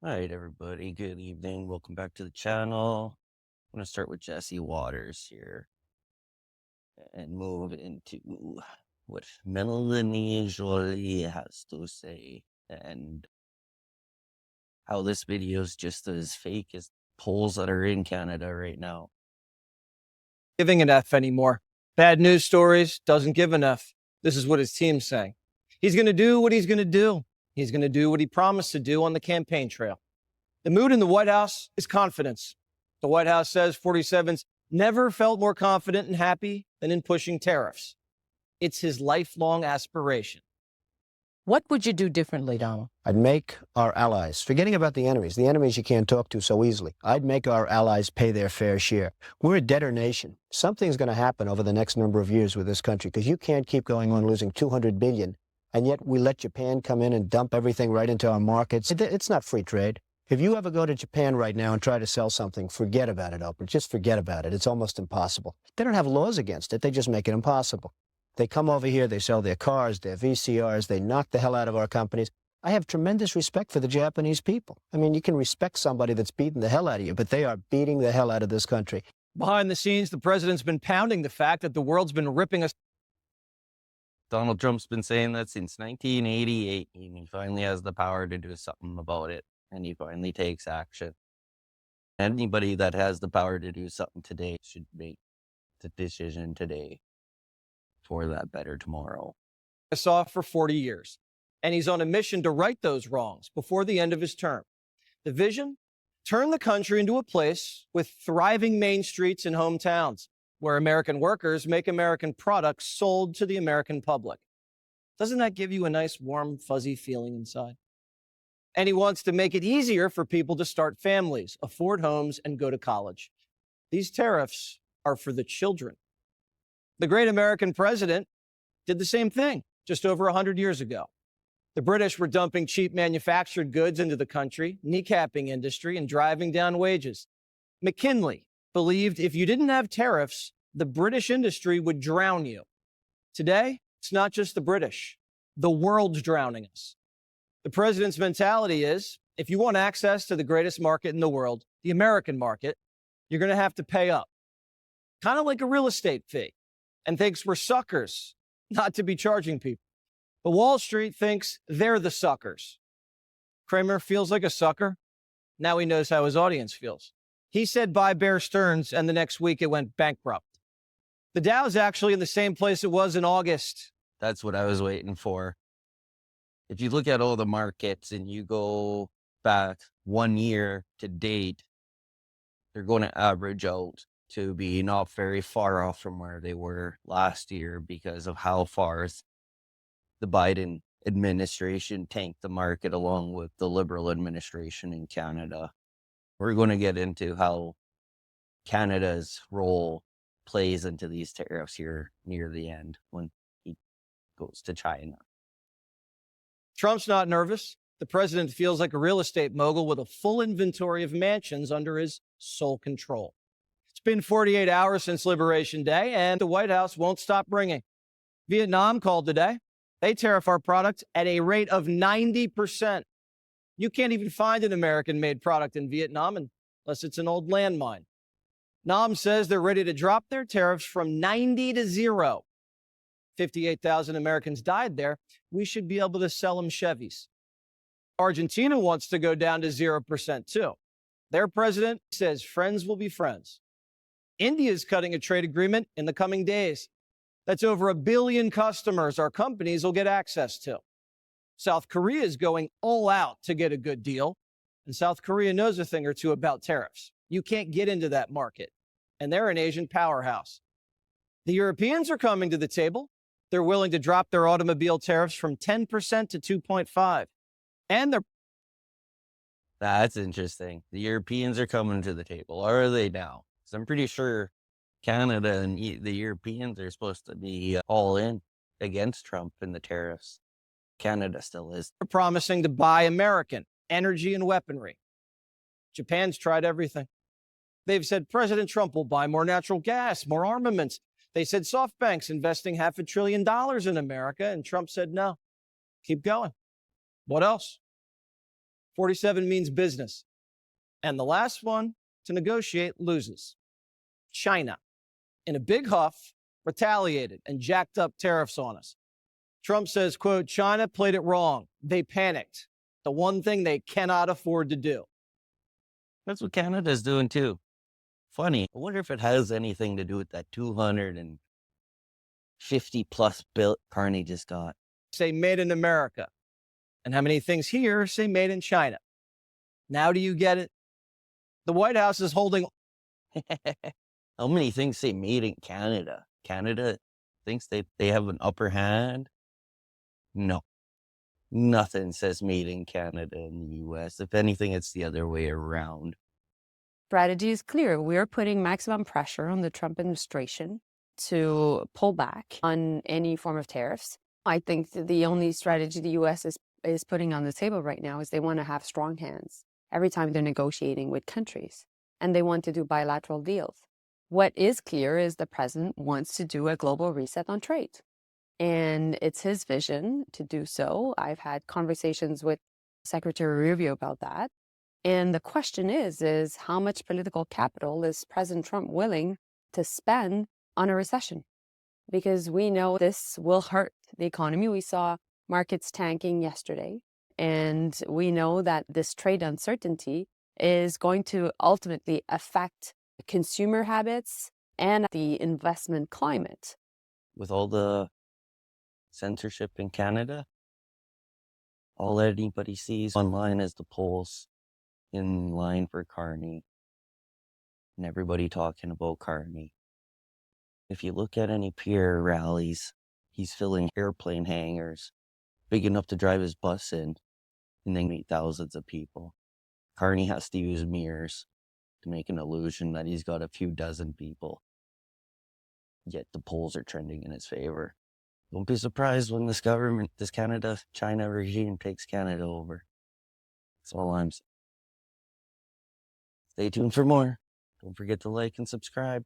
All right, everybody. Good evening. Welcome back to the channel. I'm going to start with Jesse Waters here and move into what Melanie usually has to say and how this video is just as fake as polls that are in Canada right now. Giving an F anymore. Bad news stories, doesn't give an F. This is what his team's saying. He's going to do what he's going to do. He's going to do what he promised to do on the campaign trail. The mood in the White House is confidence. The White House says 47's never felt more confident and happy than in pushing tariffs. It's his lifelong aspiration. What would you do differently, Donald? I'd make our allies, forgetting about the enemies you can't talk to so easily. I'd make our allies pay their fair share. We're a debtor nation. Something's going to happen over the next number of years with this country because you can't keep going on losing $200 billion, and yet we let Japan come in and dump everything right into our markets. It's not free trade. If you ever go to Japan right now and try to sell something, forget about it, Oprah. Just forget about it. It's almost impossible. They don't have laws against it. They just make it impossible. They come over here, they sell their cars, their VCRs, they knock the hell out of our companies. I have tremendous respect for the Japanese people. I mean, you can respect somebody that's beating the hell out of you, but they are beating the hell out of this country. Behind the scenes, the president's been pounding the fact that the world's been ripping us. Donald Trump's been saying that since 1988, and he finally has the power to do something about it, and he finally takes action. Anybody that has the power to do something today should make the decision today for that better tomorrow. Off for 40 years, and he's on a mission to right those wrongs before the end of his term. The vision? Turn the country into a place with thriving main streets and hometowns where American workers make American products sold to the American public. Doesn't that give you a nice, warm, fuzzy feeling inside? And he wants to make it easier for people to start families, afford homes, and go to college. These tariffs are for the children. The great American president did the same thing just over 100 years ago. The British were dumping cheap manufactured goods into the country, kneecapping industry, and driving down wages. McKinley believed if you didn't have tariffs, the British industry would drown you. Today, it's not just the British. The world's drowning us. The president's mentality is, if you want access to the greatest market in the world, the American market, you're going to have to pay up. Kind of like a real estate fee. And thinks we're suckers not to be charging people. But Wall Street thinks they're the suckers. Kramer feels like a sucker. Now he knows how his audience feels. He said buy Bear Stearns, and the next week it went bankrupt. The Dow's actually in the same place it was in August. That's what I was waiting for. If you look at all the markets and you go back 1 year to date, they're going to average out to be not very far off from where they were last year because of how far the Biden administration tanked the market along with the Liberal administration in Canada. We're going to get into how Canada's role plays into these tariffs here near the end when he goes to China. Trump's not nervous. The president feels like a real estate mogul with a full inventory of mansions under his sole control. It's been 48 hours since Liberation Day, and the White House won't stop bringing. Vietnam called today. They tariff our product at a rate of 90%. You can't even find an American-made product in Vietnam unless it's an old landmine. Nam says they're ready to drop their tariffs from 90 to 0. 58,000 Americans died there. We should be able to sell them Chevys. Argentina wants to go down to 0% too. Their president says friends will be friends. India is cutting a trade agreement in the coming days. That's over 1 billion customers our companies will get access to. South Korea is going all out to get a good deal, and South Korea knows a thing or two about tariffs. You can't get into that market, and they're an Asian powerhouse. The Europeans are coming to the table. They're willing to drop their automobile tariffs from 10% to 2.5%. And they're... That's interesting. The Europeans are coming to the table. Are they now? So I'm pretty sure Canada and the Europeans are supposed to be all in against Trump and the tariffs. Canada still is. They're promising to buy American energy and weaponry. Japan's tried everything. They've said President Trump will buy more natural gas, more armaments. They said SoftBank's investing $500 billion in America, and Trump said no. Keep going. What else? 47 means business. And the last one, to negotiate, loses. China, in a big huff, retaliated and jacked up tariffs on us. Trump says, quote, China played it wrong. They panicked. The one thing they cannot afford to do. That's what Canada's doing too. Funny. I wonder if it has anything to do with that 250 plus bill Carney just got. Say made in America. And how many things here say made in China? Now do you get it? The White House is holding. How many things say made in Canada? Canada thinks they have an upper hand? No. Nothing says made in Canada in the US. If anything, it's the other way around. Strategy is clear. We're putting maximum pressure on the Trump administration to pull back on any form of tariffs. I think the only strategy the U.S. is putting on the table right now is they want to have strong hands every time they're negotiating with countries, and they want to do bilateral deals. What is clear is the president wants to do a global reset on trade, and it's his vision to do so. I've had conversations with Secretary Rubio about that. And the question is how much political capital is President Trump willing to spend on a recession? Because we know this will hurt the economy. We saw markets tanking yesterday, and we know that this trade uncertainty is going to ultimately affect consumer habits and the investment climate. With all the censorship in Canada, all anybody sees online is the polls in line for Carney, and everybody talking about Carney. If you look at any peer rallies, he's filling airplane hangars big enough to drive his bus in, and then meet thousands of people. Carney has to use mirrors to make an illusion that he's got a few dozen people, yet the polls are trending in his favor. Don't be surprised when this China regime takes Canada over. That's all I'm saying. Stay tuned for more. Don't forget to like and subscribe.